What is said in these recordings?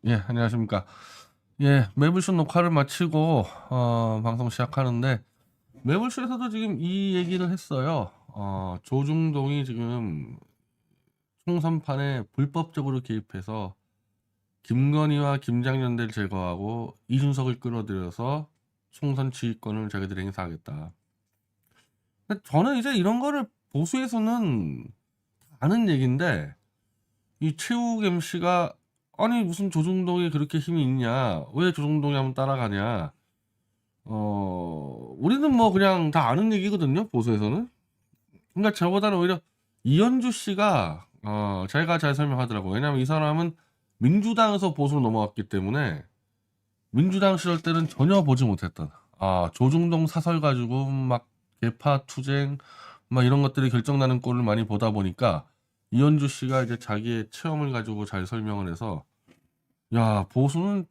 예, 안녕하십니까. 예, 매불쇼 녹화를 마치고 방송 시작하는데 매불쇼에서도 지금 이 얘기를 했어요. 조중동이 지금 총선판에 불법적으로 개입해서 김건희와 김장년대를 제거하고 이준석을 끌어들여서 총선 지휘권을 자기들이 행사하겠다. 근데 저는 이제 이런 거를 보수에서는 아는 얘기인데 이 최욱 MC가 아니 무슨 조중동이 그렇게 힘이 있냐, 왜 조중동이 한번 따라가냐, 우리는 뭐 그냥 다 아는 얘기거든요, 보수에서는. 그러니까 저보다는 오히려 이현주 씨가 자기가 잘 설명하더라고요. 왜냐면 이 사람은 민주당에서 보수로 넘어갔기 때문에 민주당 시절 때는 전혀 보지 못했던 조중동 사설 가지고 막 개파 투쟁 막 이런 것들이 결정나는 꼴을 많이 보다 보니까 이현주 씨가 이제 자기의 체험을 가지고 잘 설명을 해서 야, 보수는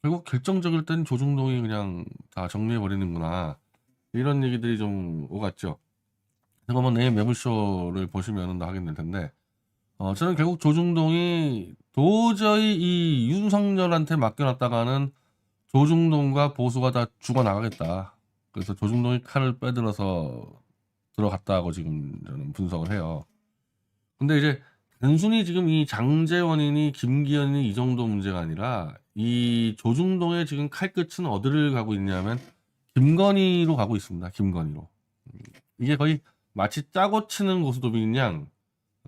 결국 결정적일 땐 조중동이 그냥 다 정리해 버리는구나, 이런 얘기들이 좀 오갔죠. 그거 뭐 내일 매불쇼를 보시면은 다 하게 될 텐데 저는 결국 조중동이 도저히 이 윤석열한테 맡겨놨다가는 조중동과 보수가 다 죽어나가겠다. 그래서 조중동이 칼을 빼들어서 들어갔다고 지금 저는 분석을 해요. 근데 이제 단순히 지금 이 장제원이니 김기현이 이 정도 문제가 아니라 이 조중동의 지금 칼끝은 어디를 가고 있냐면 김건희로 가고 있습니다. 김건희로. 이게 거의 마치 짜고 치는 고스톱인 양.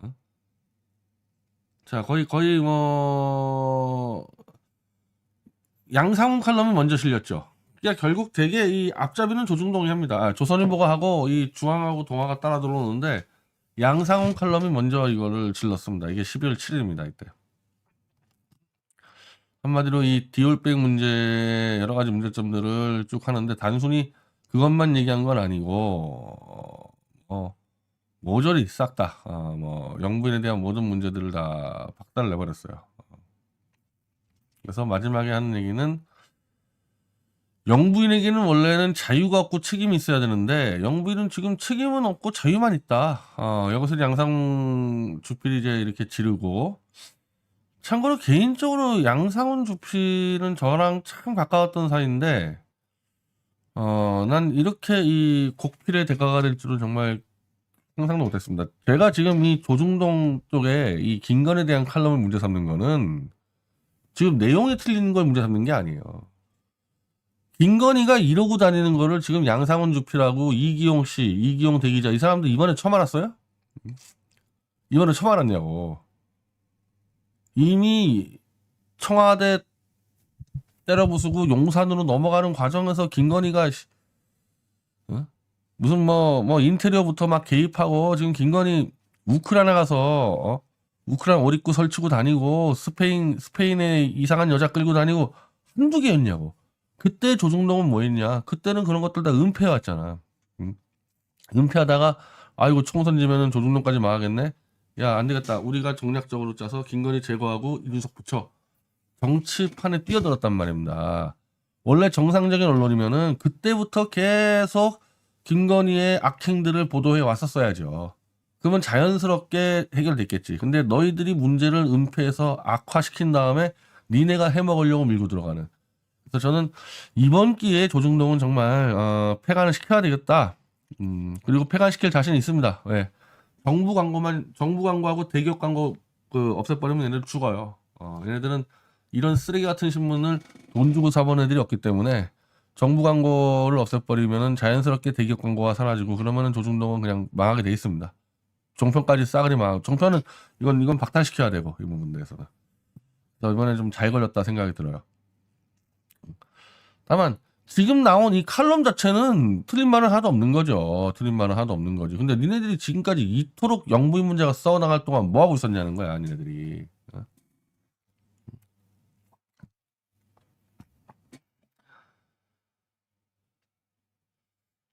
어? 자, 거의 뭐 양상훈 칼럼이 먼저 실렸죠. 그러니까 결국 되게 이 앞잡이는 조중동이 합니다. 조선일보가 하고 이 중앙하고 동아가 따라 들어오는데 양상훈 칼럼이 먼저 이거를 질렀습니다. 이게 12월 7일입니다. 이때. 한마디로 이 디올백 문제 여러 가지 문제점들을 쭉 하는데 단순히 그것만 얘기한 건 아니고 모조리 싹 다 뭐 영부인에 대한 모든 문제들을 다 박살을 내버렸어요. 그래서 마지막에 하는 얘기는 영부인에게는 원래는 자유가 없고 책임이 있어야 되는데 영부인은 지금 책임은 없고 자유만 있다. 여기서 양상 주필이 이제 이렇게 지르고, 참고로 개인적으로 양상훈 주필은 저랑 참 가까웠던 사이인데 난 이렇게 이 곡필의 대가가 될 줄은 정말 상상도 못했습니다. 제가 지금 이 조중동 쪽에 이 김건희에 대한 칼럼을 문제 삼는 거는 지금 내용이 틀린 걸 문제 삼는 게 아니에요. 김건희가 이러고 다니는 거를 지금 양상훈 주필하고 이기용 씨, 이기용 대기자 이 사람들 이번에 처음 알았어요? 이번에 처음 알았냐고. 이미 청와대 때려부수고 용산으로 넘어가는 과정에서 김건희가 무슨 뭐 인테리어부터 막 개입하고 지금 김건희 우크라이나 가서 우크라이나 옷 입고 설치고 다니고 스페인에 이상한 여자 끌고 다니고 한두 개였냐고. 그때 조중동은 뭐 했냐? 그때는 그런 것들 다 은폐해 왔잖아. 응? 은폐하다가 아이고 총선 지면은 조중동까지 망하겠네. 야, 안 되겠다. 우리가 정략적으로 짜서 김건희 제거하고 이준석 붙여. 정치판에 뛰어들었단 말입니다. 원래 정상적인 언론이면은 그때부터 계속 김건희의 악행들을 보도해 왔었어야죠. 그러면 자연스럽게 해결됐겠지. 근데 너희들이 문제를 은폐해서 악화시킨 다음에 니네가 해먹으려고 밀고 들어가는. 그래서 저는 이번 기회에 조중동은 정말 폐간을 시켜야 되겠다. 그리고 폐간시킬 자신이 있습니다. 왜? 정부 광고하고 대기업 광고 없애버리면 얘네들 죽어요. 얘네들은 이런 쓰레기 같은 신문을 돈 주고 사본 애들이 없기 때문에 정부 광고를 없애버리면은 자연스럽게 대기업 광고가 사라지고 그러면은 조중동은 그냥 망하게 돼 있습니다. 종편까지 싸그리 망하고, 종편은 이건 박탈시켜야 되고, 이 부분 대해서는. 그래서 이번에 좀 잘 걸렸다 생각이 들어요. 다만 지금 나온 이 칼럼 자체는 틀린 말은 하나도 없는 거죠. 틀린 말은 하나도 없는 거지. 근데 니네들이 지금까지 이토록 영부인 문제가 써나갈 동안 뭐 하고 있었냐는 거야, 니네들이.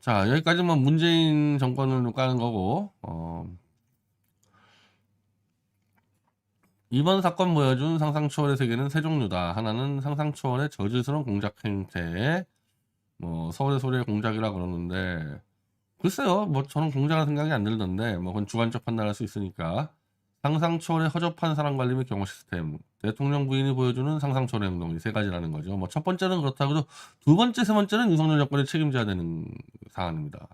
자, 여기까지만 문재인 정권을 까는 거고, 이번 사건 보여준 상상 초월의 세계는 세 종류다. 하나는 상상 초월의 저질스러운 공작 행태, 뭐 서울의 소리의 공작이라 그러는데, 글쎄요, 뭐 저는 공작은 생각이 안 들던데, 뭐 그건 주관적 판단할 수 있으니까. 상상 초월의 허접한 사람 관리 및 경호 시스템, 대통령 부인이 보여주는 상상 초월의 행동, 이 세 가지라는 거죠. 뭐 첫 번째는 그렇다고 해도 두 번째, 세 번째는 윤석열 정권이 책임져야 되는 사안입니다.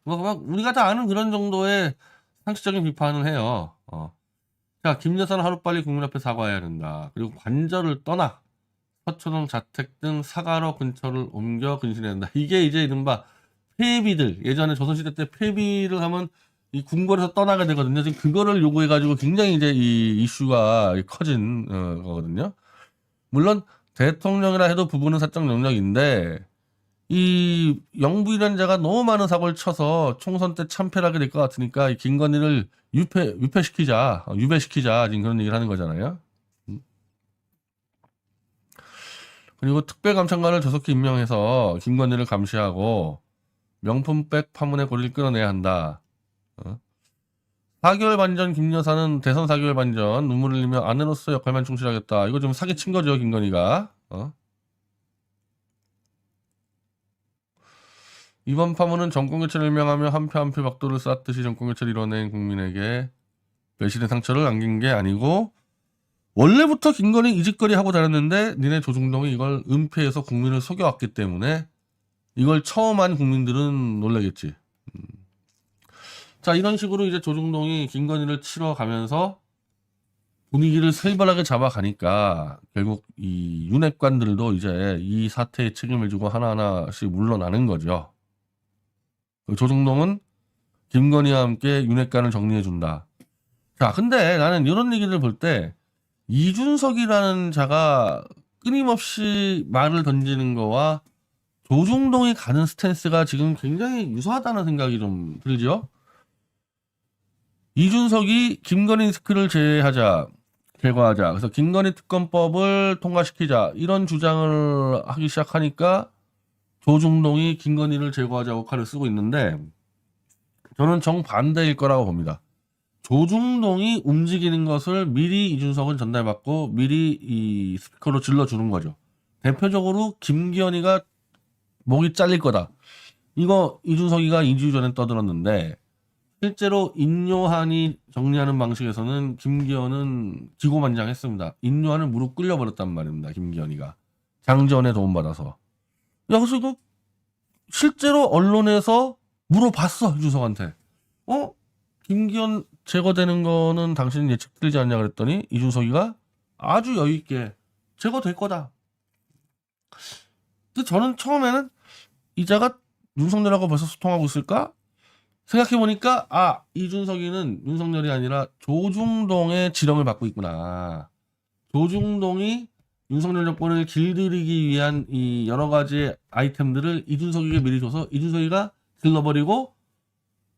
뭐 막 우리가 다 아는 그런 정도의 상식적인 비판을 해요. 자, 김 여사는 하루빨리 국민 앞에 사과해야 된다. 그리고 관저를 떠나 서초동 자택 등 사가로 근처를 옮겨 근신해야 된다. 이게 이제 이른바 폐비들, 예전에 조선시대 때 폐비를 하면 이 궁궐에서 떠나게 되거든요. 지금 그거를 요구해가지고 굉장히 이제 이 이슈가 커진 거거든요. 물론 대통령이라 해도 부부는 사적 영역인데 이 영부인이라는 자가 너무 많은 사고를 쳐서 총선 때 참패를 하게 될 것 같으니까 이 김건희를 유배시키자 지금 그런 얘기를 하는 거잖아요. 그리고 특별감찰관을 조속히 임명해서 김건희를 감시하고 명품백 파문의 고리를 끊어내야 한다. 4개월 반 전 김 여사는 대선 4개월 반 전 눈물을 흘리며 아내로서 역할만 충실하겠다. 이거 좀 사기친 거죠, 김건희가. 이번 파문은 정권교체를 일명하며 한 표 한 표 박도를 쌓듯이 정권교체를 이뤄낸 국민에게 배신의 상처를 남긴 게 아니고 원래부터 김건희 이 짓거리 하고 다녔는데 니네 조중동이 이걸 은폐해서 국민을 속여왔기 때문에 이걸 처음 한 국민들은 놀라겠지. 자, 이런 식으로 이제 조중동이 김건희를 치러 가면서 분위기를 살벌하게 잡아가니까 결국 이 윤핵관들도 이제 이 사태에 책임을 지고 하나하나씩 물러나는 거죠. 조중동은 김건희와 함께 윤핵관을 정리해준다. 자, 근데 나는 이런 얘기를 볼 때 이준석이라는 자가 끊임없이 말을 던지는 거와 조중동이 가는 스탠스가 지금 굉장히 유사하다는 생각이 좀 들죠. 이준석이 김건희 리스크를 제거하자. 그래서 김건희 특검법을 통과시키자. 이런 주장을 하기 시작하니까 조중동이 김건희를 제거하자고 칼을 쓰고 있는데 저는 정반대일 거라고 봅니다. 조중동이 움직이는 것을 미리 이준석은 전달받고 미리 이 스피커로 질러주는 거죠. 대표적으로 김기현이가 목이 잘릴 거다. 이거 이준석이가 2주 전에 떠들었는데 실제로 인요한이 정리하는 방식에서는 김기현은 기고만장했습니다. 인요한을 무릎 꿇려버렸단 말입니다. 김기현이가. 장지원의 도움받아서. 야, 그래서 이거 실제로 언론에서 물어봤어. 이준석한테. 김기현 제거되는 거는 당신은 예측되지 않냐 그랬더니 이준석이가 아주 여유있게 제거될 거다. 근데 저는 처음에는 이자가 윤석열하고 벌써 소통하고 있을까? 생각해보니까 이준석이는 윤석열이 아니라 조중동의 지령을 받고 있구나. 조중동이 윤석열 정권을 길들이기 위한 이 여러 가지 아이템들을 이준석이가 미리 줘서 이준석이가 길러버리고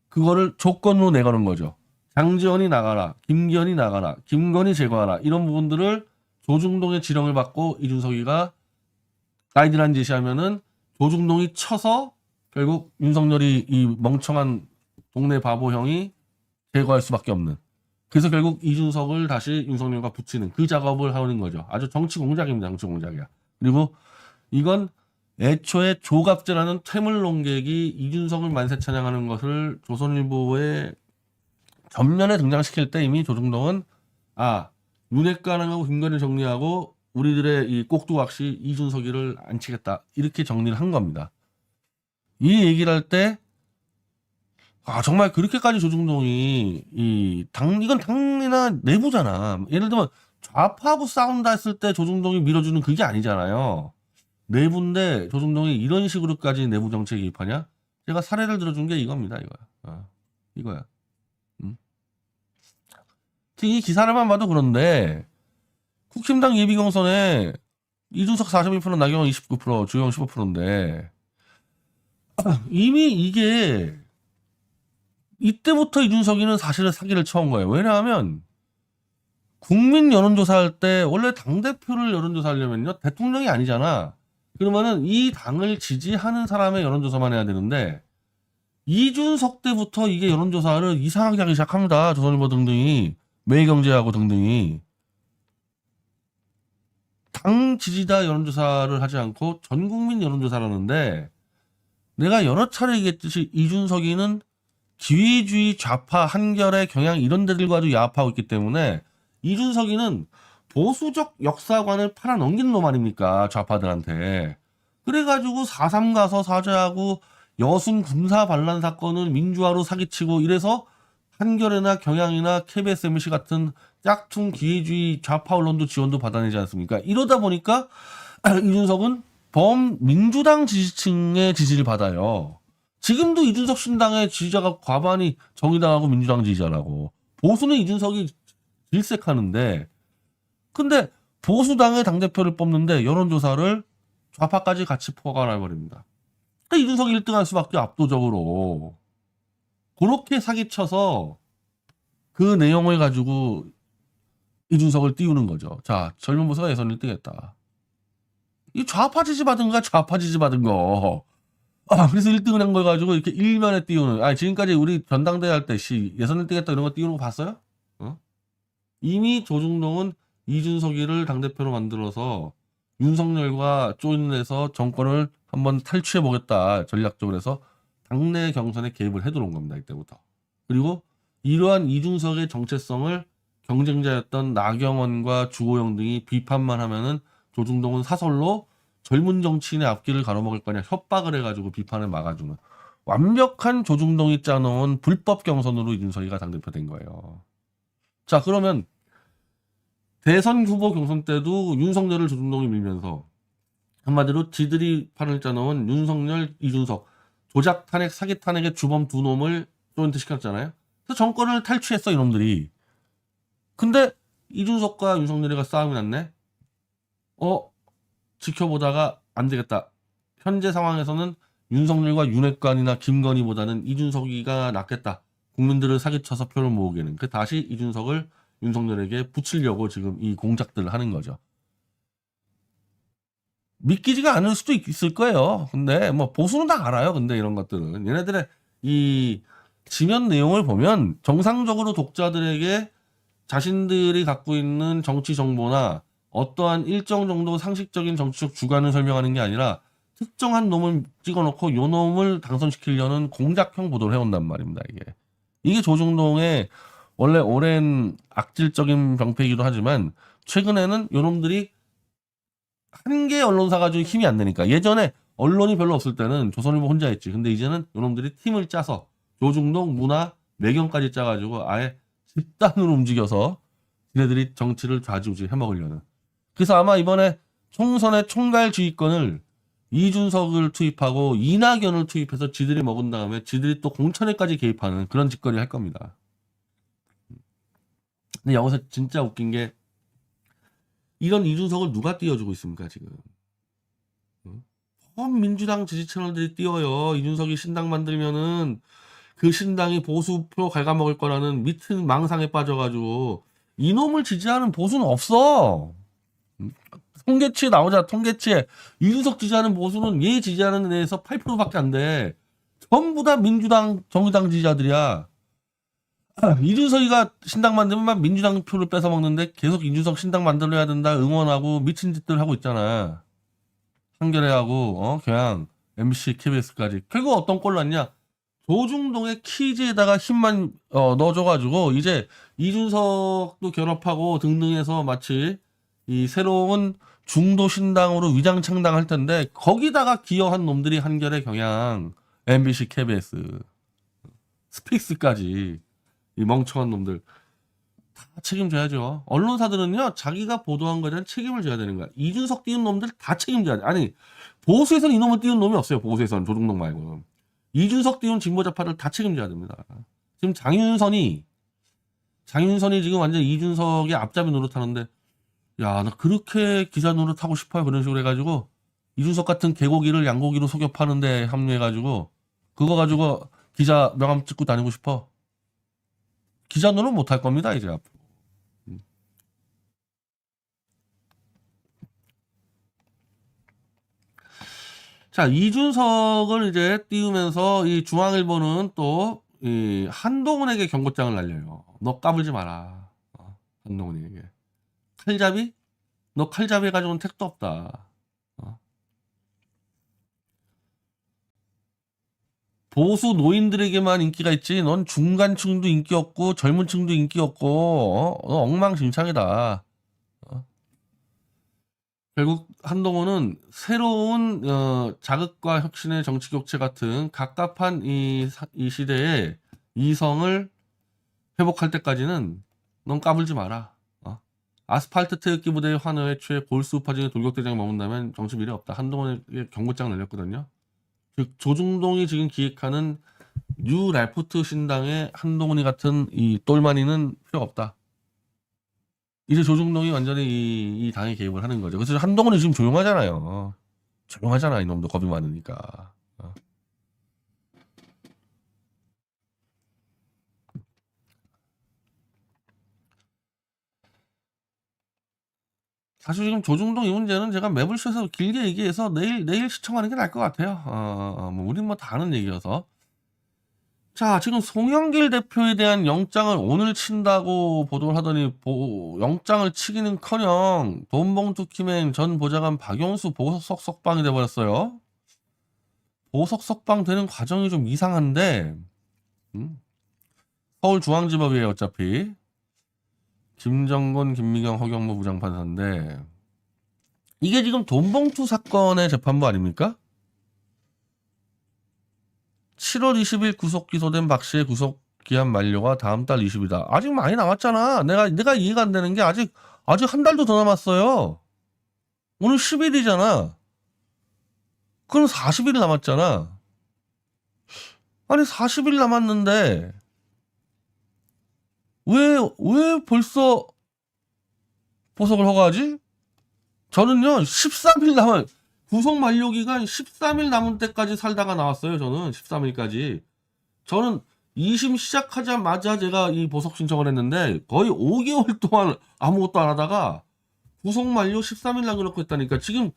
그거를 조건으로 내거는 거죠. 장지원이 나가라, 김기현이 나가라, 김건희 제거하라 이런 부분들을 조중동의 지령을 받고 이준석이가 가이드라인 제시하면은 조중동이 쳐서 결국 윤석열이 이 멍청한 동네 바보 형이 제거할 수밖에 없는. 그래서 결국 이준석을 다시 윤석열과 붙이는 그 작업을 하는 거죠. 아주 정치 공작입니다. 정치 공작이야. 그리고 이건 애초에 조갑제라는 퇴물 농객이 이준석을 만세 찬양하는 것을 조선일보에 전면에 등장시킬 때 이미 조중동은 윤핵관하고 김건희를 정리하고 우리들의 이 꼭두각시 이준석이를 안 치겠다 이렇게 정리를 한 겁니다. 이 얘기를 할 때 정말 그렇게까지 조중동이 이건 당이나 내부잖아. 예를 들면 좌파하고 싸운다 했을 때 조중동이 밀어주는 그게 아니잖아요. 내부인데 조중동이 이런 식으로까지 내부 정책에 개입하냐? 제가 사례를 들어준 게 이겁니다. 이거야. 이 기사를만 봐도 그런데 국힘당 예비경선에 이준석 42%, 나경원 29%, 주영 15%인데 이미 이게 이때부터 이준석이는 사실은 사기를 쳐온 거예요. 왜냐하면 국민 여론조사할 때 원래 당대표를 여론조사하려면요 대통령이 아니잖아. 그러면은 이 당을 지지하는 사람의 여론조사만 해야 되는데 이준석 때부터 이게 여론조사를 이상하게 하기 시작합니다. 조선일보 등등이, 매일경제하고 등등이. 당 지지자 여론조사를 하지 않고 전국민 여론조사를 하는데 내가 여러 차례 얘기했듯이 이준석이는 기회주의 좌파 한결의 경향 이런 데들과도 야합하고 있기 때문에 이준석이는 보수적 역사관을 팔아넘기는 놈 아닙니까? 좌파들한테. 그래가지고 4.3 가서 사죄하고 여순 군사 반란 사건을 민주화로 사기치고 이래서 한겨레나 경향이나 KBS, MBC 같은 짝퉁 기회주의 좌파 언론도 지원도 받아내지 않습니까? 이러다 보니까 이준석은 범민주당 지지층의 지지를 받아요. 지금도 이준석 신당의 지지자가 과반이 정의당하고 민주당 지지자라고. 보수는 이준석이 질색하는데, 근데 보수당의 당대표를 뽑는데 여론조사를 좌파까지 같이 포괄해버립니다. 그러니까 이준석이 1등할 수밖에 압도적으로. 그렇게 사기쳐서 그 내용을 가지고 이준석을 띄우는 거죠. 자, 젊은 보수가 예선 1등 했다. 이 좌파 지지 받은 거야, 좌파 지지 받은 거. 그래서 1등을 한 걸 가지고 이렇게 일면에 띄우는. 지금까지 우리 전당대회 할 때 예선 1등 했다 이런 거 띄우는 거 봤어요? 이미 조중동은 이준석이를 당대표로 만들어서 윤석열과 조인해서 정권을 한번 탈취해 보겠다 전략적으로 해서 당내 경선에 개입을 해들어온 겁니다. 이때부터. 그리고 이러한 이준석의 정체성을 경쟁자였던 나경원과 주호영 등이 비판만 하면은 조중동은 사설로 젊은 정치인의 앞길을 가로막을 거냐 협박을 해가지고 비판을 막아주는 완벽한 조중동이 짜놓은 불법 경선으로 이준석이가 당대표 된 거예요. 자, 그러면 대선 후보 경선 때도 윤석열을 조중동이 밀면서 한마디로 지들이 판을 짜놓은 윤석열, 이준석 조작 탄핵, 사기 탄핵의 주범 두 놈을 조인트 시켰잖아요. 그래서 정권을 탈취했어 이놈들이. 근데 이준석과 윤석열이가 싸움이 났네. 지켜보다가 안 되겠다. 현재 상황에서는 윤석열과 윤핵관이나 김건희보다는 이준석이가 낫겠다. 국민들을 사기쳐서 표를 모으기에는. 그 다시 이준석을 윤석열에게 붙이려고 지금 이 공작들을 하는 거죠. 믿기지가 않을 수도 있을 거예요. 근데 뭐 보수는 다 알아요. 근데 이런 것들은 얘네들의 이 지면 내용을 보면 정상적으로 독자들에게 자신들이 갖고 있는 정치 정보나 어떠한 일정 정도 상식적인 정치적 주관을 설명하는 게 아니라 특정한 놈을 찍어놓고 요 놈을 당선시키려는 공작형 보도를 해온단 말입니다. 이게 조중동의 원래 오랜 악질적인 병폐이기도 하지만 최근에는 요 놈들이 한 개 언론사 가지고 힘이 안 되니까 예전에 언론이 별로 없을 때는 조선일보 혼자 했지. 근데 이제는 요 놈들이 팀을 짜서 조중동 문화 매경까지 짜가지고 아예 집단으로 움직여서 얘네들이 정치를 좌지우지 해먹으려는. 그래서 아마 이번에 총선의 총괄 지휘권을 이준석을 투입하고 이낙연을 투입해서 지들이 먹은 다음에 지들이 또 공천에까지 개입하는 그런 짓거리 할 겁니다. 근데 여기서 진짜 웃긴 게 이런 이준석을 누가 띄워주고 있습니까 지금? 민주당 지지 채널들이 띄워요. 이준석이 신당 만들면은 그 신당이 보수표 갉아먹을 거라는 미친 망상에 빠져가지고 이놈을 지지하는 보수는 없어. 통계치에 나오자. 통계치에 이준석 지지하는 보수는 얘 지지하는 데에서 8%밖에 안 돼. 전부 다 민주당 정의당 지지자들이야. 이준석이가 신당 만들면 민주당 표를 뺏어 먹는데 계속 이준석 신당 만들어야 된다 응원하고 미친 짓들 하고 있잖아. 한겨레하고 경향, MBC, KBS까지. 결국 어떤 꼴 났냐? 조중동의 키즈에다가 힘만 넣어줘가지고 이제 이준석도 결합하고 등등해서 마치 이 새로운 중도 신당으로 위장 창당할 텐데 거기다가 기여한 놈들이 한겨레, 경향, MBC, KBS, 스픽스까지 이 멍청한 놈들 다 책임져야죠. 언론사들은요 자기가 보도한 거에 대한 책임을 져야 되는 거야. 이준석 띄운 놈들 다 책임져야 돼. 아니 보수에서는 이놈을 띄운 놈이 없어요. 보수에서는 조중동 말고는. 이준석 띄운 진보좌파를 다 책임져야 됩니다. 지금 장윤선이 지금 완전 이준석의 앞잡이 노릇하는데 야 나 그렇게 기자 노릇하고 싶어요. 그런 식으로 해가지고 이준석 같은 개고기를 양고기로 속여 파는데 합류해가지고 그거 가지고 기자 명함 찍고 다니고 싶어. 기자 노릇 못할 겁니다 이제 앞으로. 자, 이준석을 이제 띄우면서 이 중앙일보는 또 이 한동훈에게 경고장을 날려요. 너 까불지 마라. 한동훈에게. 칼잡이? 너 칼잡이 해가지고는 택도 없다. 보수 노인들에게만 인기가 있지 넌 중간층도 인기 없고 젊은 층도 인기 없고 너 엉망진창이다. 어? 결국 한동훈은 새로운 자극과 혁신의 정치 교체 같은 갑갑한 이 시대에 이성을 회복할 때까지는 넌 까불지 마라. 아스팔트 태극기 부대의 환호에 취해 골수 우파진의 돌격대장에 머문다면 정치 미래 없다. 한동훈에게 경고장 날렸거든요. 즉 조중동이 지금 기획하는 뉴 레프트 신당의 한동훈이 같은 이 똘마니는 필요 없다. 이제 조중동이 완전히 이 당에 개입을 하는 거죠. 그래서 한동훈이 지금 조용하잖아요. 조용하잖아. 이놈도 겁이 많으니까. 사실 지금 조중동 이 문제는 제가 매불쇼에서 길게 얘기해서 내일 시청하는 게 나을 것 같아요. 뭐 우린 뭐 다 아는 얘기여서. 자, 지금 송영길 대표에 대한 영장을 오늘 친다고 보도를 하더니 영장을 치기는커녕 돈봉투 키맨 전 보좌관 박용수 보석 석방이 돼버렸어요. 보석 석방 되는 과정이 좀 이상한데 서울중앙지법이에요. 어차피 김정곤, 김미경, 허경무 부장판사인데 이게 지금 돈봉투 사건의 재판부 아닙니까? 7월 20일 구속 기소된 박 씨의 구속 기한 만료가 다음 달 20일이다. 아직 많이 남았잖아. 내가 이해가 안 되는 게 아직 한 달도 더 남았어요. 오늘 10일이잖아. 그럼 40일 남았잖아. 아니 40일 남았는데 왜 벌써 보석을 허가하지? 저는요 13일 남은 구속 만료 기간 13일 남은 때까지 살다가 나왔어요. 저는 13일까지. 저는 2심 시작하자마자 제가 이 보석 신청을 했는데 거의 5개월 동안 아무것도 안 하다가 구속 만료 13일 남겨놓고 했다니까. 지금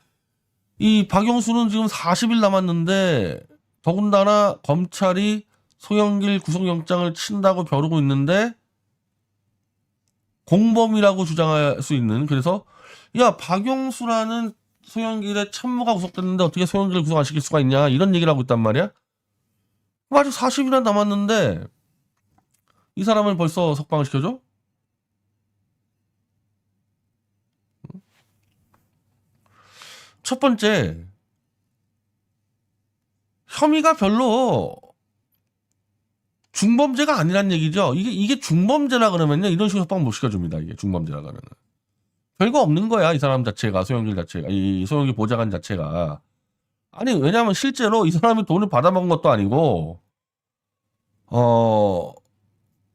이 박영수는 지금 40일 남았는데 더군다나 검찰이 송영길 구속영장을 친다고 벼르고 있는데 공범이라고 주장할 수 있는. 그래서 야 박영수라는 송영길의 참모가 구속됐는데 어떻게 송영길을 구속 안 시킬 수가 있냐 이런 얘기를 하고 있단 말이야. 아직 40일이나 남았는데 이 사람을 벌써 석방을 시켜줘? 첫 번째 혐의가 별로 중범죄가 아니란 얘기죠. 이게 중범죄라 그러면요 이런 식으로 석방 못 시켜줍니다. 이게 중범죄라 그러면은 별거 없는 거야. 이 사람 자체가 소영길 자체가 이 소영길 보좌관 자체가. 아니 왜냐하면 실제로 이 사람이 돈을 받아먹은 것도 아니고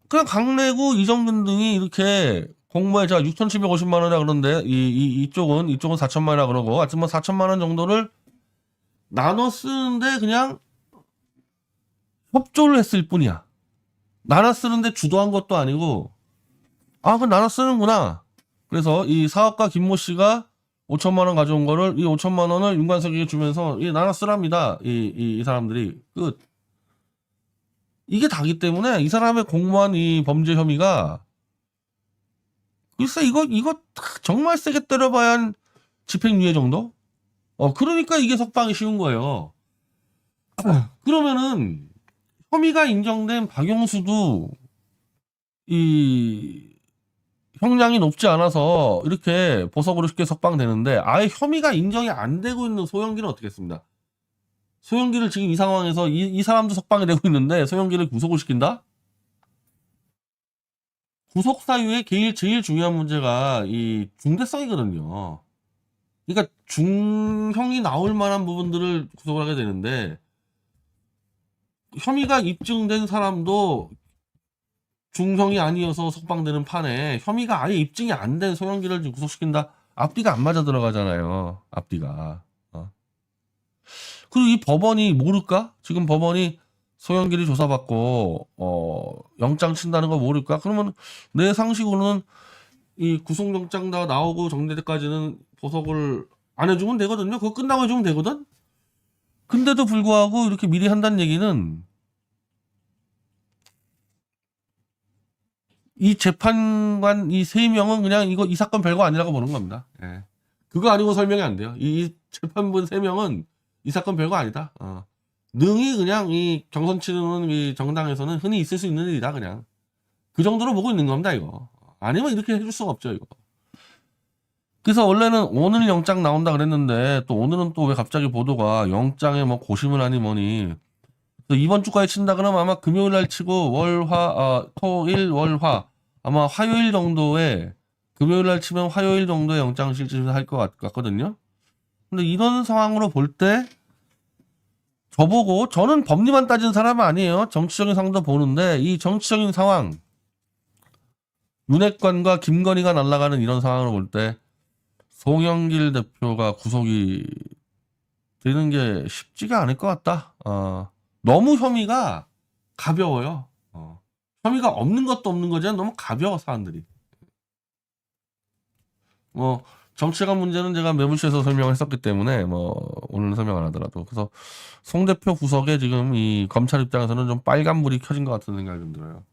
그냥 강래구 이정근 등이 이렇게 공모에 제가 6,750만 원이라 그러는데 이쪽은 4천만 원이라 그러고 하여튼 뭐 4천만 원 정도를 나눠 쓰는데 그냥 협조를 했을 뿐이야. 나눠 쓰는데 주도한 것도 아니고 그 나눠 쓰는구나. 그래서 이 사업가 김모 씨가 5천만 원 가져온 거를 이 5천만 원을 윤관석에게 주면서 나눠 쓰랍니다. 이 사람들이 끝. 이게 다기 때문에 이 사람의 공모한 이 범죄 혐의가 글쎄 이거 정말 세게 때려봐야 한 집행유예 정도? 그러니까 이게 석방이 쉬운 거예요. 그러면은 혐의가 인정된 박용수도 이 형량이 높지 않아서 이렇게 보석으로 쉽게 석방되는데 아예 혐의가 인정이 안 되고 있는 소영길은 어떻게 했습니다. 소영길을 지금 이 상황에서 이 사람도 석방이 되고 있는데 소영길을 구속을 시킨다? 구속 사유의 제일 중요한 문제가 이 중대성이거든요. 그러니까 중형이 나올 만한 부분들을 구속을 하게 되는데 혐의가 입증된 사람도 중형이 아니어서 석방되는 판에 혐의가 아예 입증이 안 된 소영길을 지금 구속시킨다? 앞뒤가 안 맞아 들어가잖아요. 앞뒤가. 그리고 이 법원이 모를까? 지금 법원이 소영길이 조사받고 영장 친다는 거 모를까? 그러면 내 상식으로는 이 구속영장 다 나오고 정리될 때까지는 보석을 안 해주면 되거든요. 그거 끝나고 해주면 되거든? 근데도 불구하고 이렇게 미리 한다는 얘기는 이 재판관 이 3명은 그냥 이 사건 별거 아니라고 보는 겁니다. 예. 그거 아니고 설명이 안 돼요. 이 재판부 3명은 이 사건 별거 아니다. 능히 그냥 이 경선 치르는 이 정당에서는 흔히 있을 수 있는 일이다 그냥. 그 정도로 보고 있는 겁니다 이거. 아니면 이렇게 해줄 수가 없죠 이거. 그래서 원래는 오늘 영장 나온다 그랬는데 또 오늘은 또 왜 갑자기 보도가 영장에 뭐 고심을 하니 뭐니 이번 주까지 친다 그러면 아마 금요일 날 치고 토일 월화 아마 화요일 정도에 금요일 날 치면 화요일 정도에 영장 실질을 할 것 같거든요. 근데 이런 상황으로 볼 때 저보고 저는 법리만 따지는 사람은 아니에요. 정치적인 상황도 보는데 이 정치적인 상황 윤핵관과 김건희가 날아가는 이런 상황을 볼 때 송영길 대표가 구속이 되는 게 쉽지가 않을 것 같다. 너무 혐의가 가벼워요. 혐의가 없는 것도 없는 거지만 너무 가벼워 사람들이. 뭐 정치관 문제는 제가 매불쇼에서 설명을 했었기 때문에 뭐 오늘 설명 안 하더라도 그래서 송 대표 구속에 지금 이 검찰 입장에서는 좀 빨간불이 켜진 것 같은 생각이 좀 들어요.